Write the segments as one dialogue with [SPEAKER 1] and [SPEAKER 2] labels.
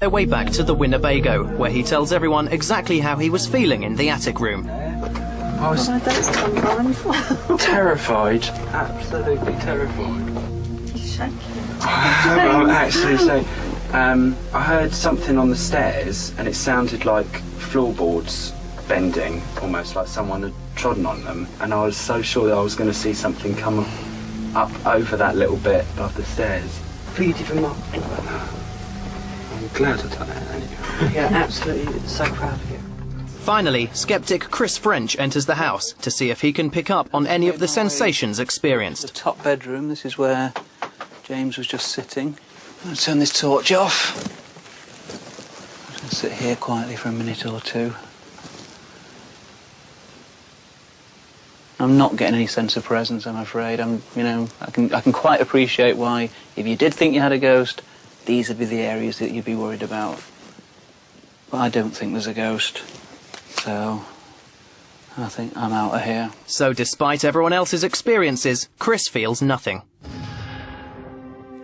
[SPEAKER 1] their way back to the Winnebago, where he tells everyone exactly how he was feeling in the attic room.
[SPEAKER 2] I was terrified, absolutely terrified.
[SPEAKER 3] He's shaking.
[SPEAKER 2] I'm actually shaking. I heard something on the stairs and it sounded like floorboards bending, almost like someone had trodden on them, and I was so sure that I was going to see something come up over that little bit above the stairs.
[SPEAKER 3] Breathe from up.
[SPEAKER 2] I'm glad I done it anyway.
[SPEAKER 3] Yeah, absolutely, so proud of you.
[SPEAKER 1] Finally, skeptic Chris French enters the house to see if he can pick up on any of the sensations experienced.
[SPEAKER 4] The top bedroom, this is where James was just sitting. I'm going to turn this torch off. I'm going to sit here quietly for a minute or two. I'm not getting any sense of presence, I'm afraid. I can quite appreciate why, if you did think you had a ghost, these would be the areas that you'd be worried about. But I don't think there's a ghost. So, I think I'm out of here.
[SPEAKER 1] So despite everyone else's experiences, Chris feels nothing.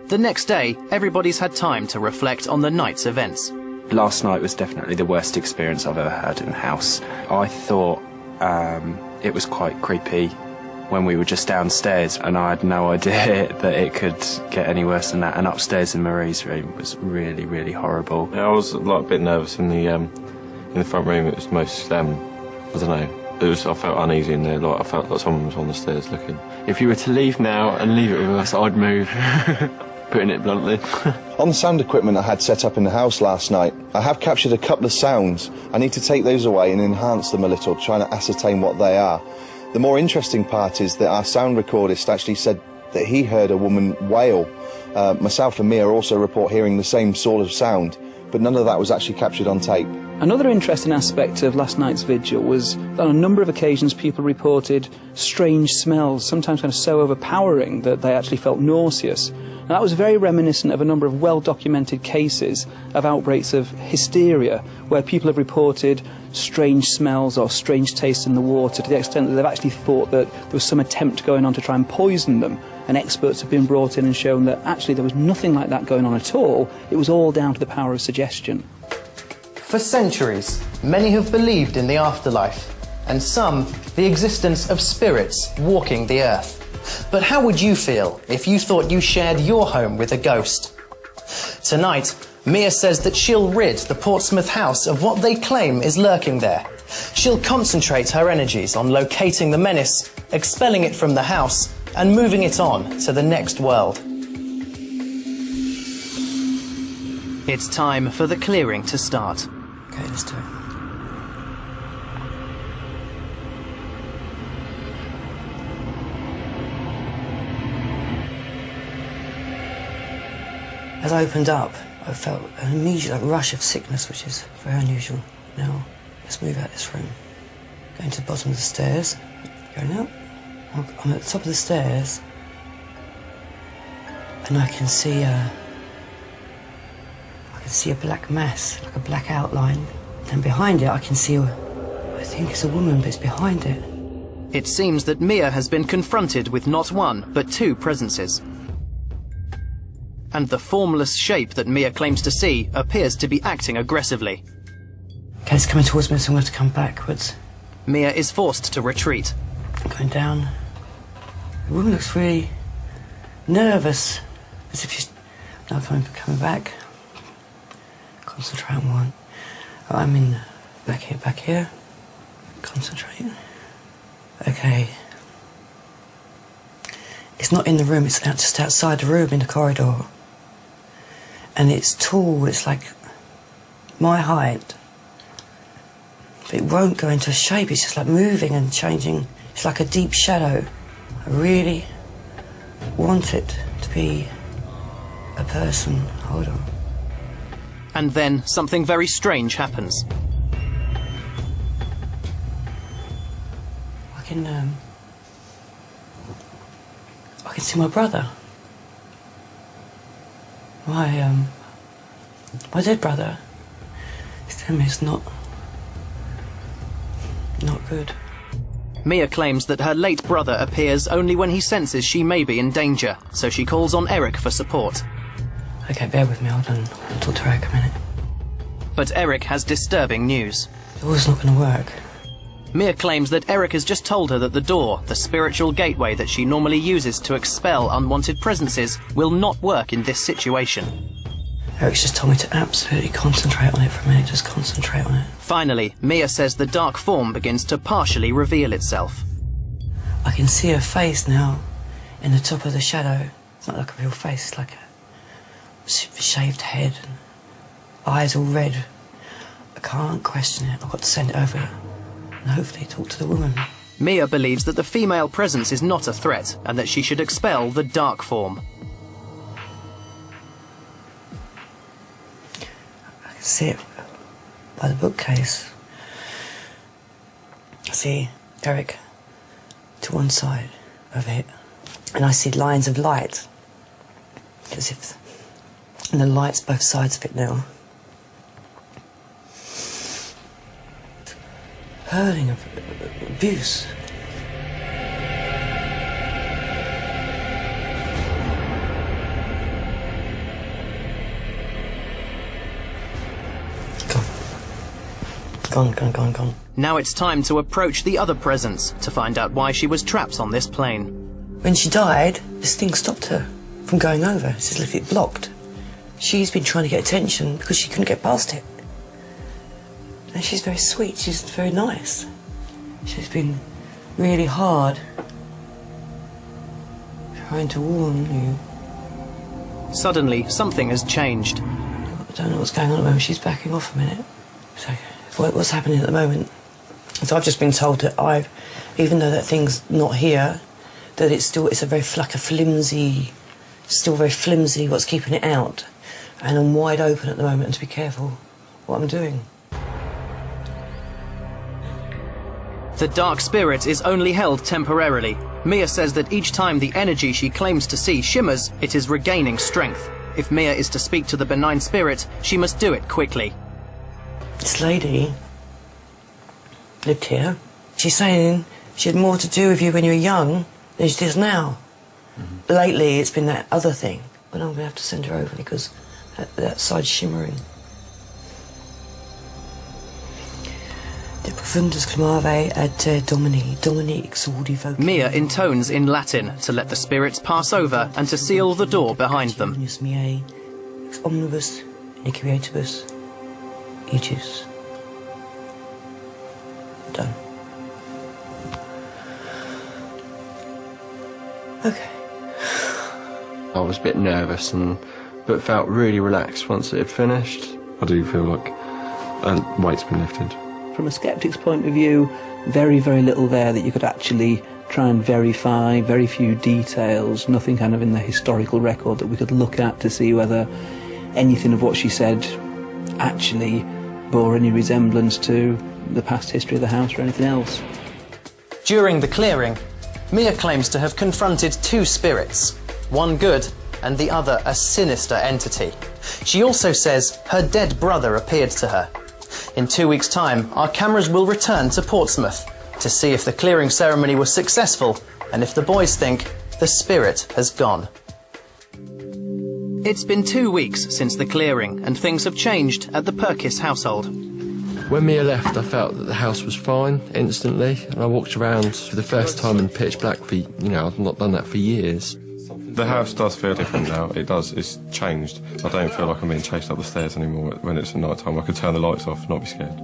[SPEAKER 1] The next day, everybody's had time to reflect on the night's events.
[SPEAKER 5] Last night was definitely the worst experience I've ever had in the house. I thought it was quite creepy when we were just downstairs, and I had no idea that it could get any worse than that. And upstairs in Marie's room was really, really horrible.
[SPEAKER 6] Yeah, I was like a bit nervous in the front room. It was most, I don't know, I felt uneasy in there, like I felt like someone was on the stairs looking. If you were to leave now and leave it with us, I'd move, putting it bluntly.
[SPEAKER 7] On the sound equipment I had set up in the house last night, I have captured a couple of sounds. I need to take those away and enhance them a little, trying to ascertain what they are. The more interesting part is that our sound recordist actually said that he heard a woman wail. Myself and Mia also report hearing the same sort of sound, but none of that was actually captured on tape.
[SPEAKER 4] Another interesting aspect of last night's vigil was that on a number of occasions people reported strange smells, sometimes kind of so overpowering that they actually felt nauseous. And that was very reminiscent of a number of well-documented cases of outbreaks of hysteria, where people have reported strange smells or strange tastes in the water, to the extent that they've actually thought that there was some attempt going on to try and poison them. And experts have been brought in and shown that actually there was nothing like that going on at all. It was all down to the power of suggestion.
[SPEAKER 1] For centuries, many have believed in the afterlife, and some the existence of spirits walking the earth. But how would you feel if you thought you shared your home with a ghost? Tonight, Mia says that she'll rid the Portsmouth house of what they claim is lurking there. She'll concentrate her energies on locating the menace, expelling it from the house, and moving it on to the next world. It's time for the clearing to start.
[SPEAKER 3] Okay, let's do it. As I opened up, I felt an immediate rush of sickness, which is very unusual. Now, let's move out this room. Going to the bottom of the stairs. Going up. I'm at the top of the stairs, and I can see a black mass, like a black outline. And behind it, I can see I think it's a woman, but it's behind it.
[SPEAKER 1] It seems that Mia has been confronted with not one, but two presences. And the formless shape that Mia claims to see appears to be acting aggressively.
[SPEAKER 3] Okay, it's coming towards me, so I'm going to come backwards.
[SPEAKER 1] Mia is forced to retreat.
[SPEAKER 3] I'm going down. The woman looks really nervous, as if she's now coming back. Concentrate on one. Oh, I'm in back here. Concentrate. Okay. It's not in the room, it's just outside the room in the corridor. And it's tall, it's like my height. But it won't go into a shape, it's just like moving and changing. It's like a deep shadow. I really want it to be a person. Hold on.
[SPEAKER 1] And then something very strange happens.
[SPEAKER 3] I can see my brother. My dead brother. He's telling me it's not good.
[SPEAKER 1] Mia claims that her late brother appears only when he senses she may be in danger, so she calls on Eric for support.
[SPEAKER 3] Okay, bear with me, hold on. I'll talk to Eric a minute.
[SPEAKER 1] But Eric has disturbing news.
[SPEAKER 3] It was not going to work.
[SPEAKER 1] Mia claims that Eric has just told her that the door, the spiritual gateway that she normally uses to expel unwanted presences, will not work in this situation.
[SPEAKER 3] Eric's just told me to absolutely concentrate on it for a minute, just concentrate on it.
[SPEAKER 1] Finally, Mia says the dark form begins to partially reveal itself.
[SPEAKER 3] I can see her face now in the top of the shadow. It's not like a real face, it's like a shaved head and eyes all red. I can't question it. I've got to send it over and hopefully talk to the woman.
[SPEAKER 1] Mia believes that the female presence is not a threat and that she should expel the dark form.
[SPEAKER 3] I can see it by the bookcase. I see Eric to one side of it, and I see lines of light, as if, and the light's both sides of it now. Hurling of abuse. Gone.
[SPEAKER 1] Now it's time to approach the other presence to find out why she was trapped on this plane.
[SPEAKER 3] When she died, this thing stopped her from going over. It's as if it blocked. She's been trying to get attention because she couldn't get past it. And she's very sweet, she's very nice. She's been really hard trying to warn you.
[SPEAKER 1] Suddenly, something has changed.
[SPEAKER 3] I don't know what's going on at the moment. She's backing off a minute. So, what's happening at the moment? So I've just been told that even though that thing's not here, that it's a very still very flimsy what's keeping it out. And I'm wide open at the moment, and to be careful what I'm doing.
[SPEAKER 1] The dark spirit is only held temporarily. Mia says that each time the energy she claims to see shimmers, it is regaining strength. If Mia is to speak to the benign spirit, she must do it quickly.
[SPEAKER 3] This lady lived here. She's saying she had more to do with you when you were young than she does now. Mm-hmm. Lately, it's been that other thing. But I'm going to have to send her over because that side's shimmering. De profundus clamave ad Domini exaudi voce.
[SPEAKER 1] Mia intones in Latin to let the spirits pass over and to seal the door behind them.
[SPEAKER 3] Miae, ex omnibus iniquietibus aegis. Done. Okay.
[SPEAKER 6] I was a bit nervous but felt really relaxed once it had finished. I do feel like a weight's been lifted.
[SPEAKER 4] From a skeptic's point of view, very, very little there that you could actually try and verify, very few details, nothing kind of in the historical record that we could look at to see whether anything of what she said actually bore any resemblance to the past history of the house or anything else.
[SPEAKER 1] During the clearing, Mia claims to have confronted two spirits, one good and the other a sinister entity. She also says her dead brother appeared to her. In 2 weeks' time, our cameras will return to Portsmouth to see if the clearing ceremony was successful and if the boys think the spirit has gone. It's been 2 weeks since the clearing and things have changed at the Purkis household.
[SPEAKER 6] When Mia left, I felt that the house was fine instantly, and I walked around for the first time in pitch black for, I've not done that for years.
[SPEAKER 8] The house does feel different now. It does. It's changed. I don't feel like I'm being chased up the stairs anymore when it's at night time. I could turn the lights off and not be scared.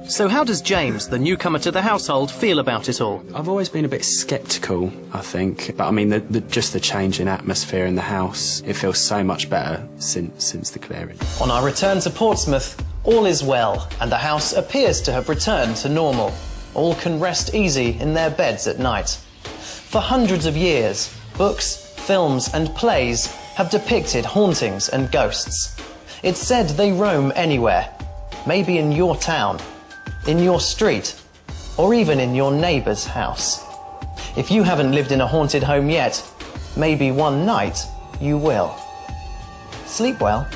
[SPEAKER 1] So how does James, the newcomer to the household, feel about it all?
[SPEAKER 5] I've always been a bit sceptical, I think. But I mean, just the change in atmosphere in the house, it feels so much better since the clearing.
[SPEAKER 1] On our return to Portsmouth, all is well, and the house appears to have returned to normal. All can rest easy in their beds at night. For hundreds of years, books, films and plays have depicted hauntings and ghosts. It's said they roam anywhere, maybe in your town, in your street, or even in your neighbour's house. If you haven't lived in a haunted home yet, maybe one night you will. Sleep well.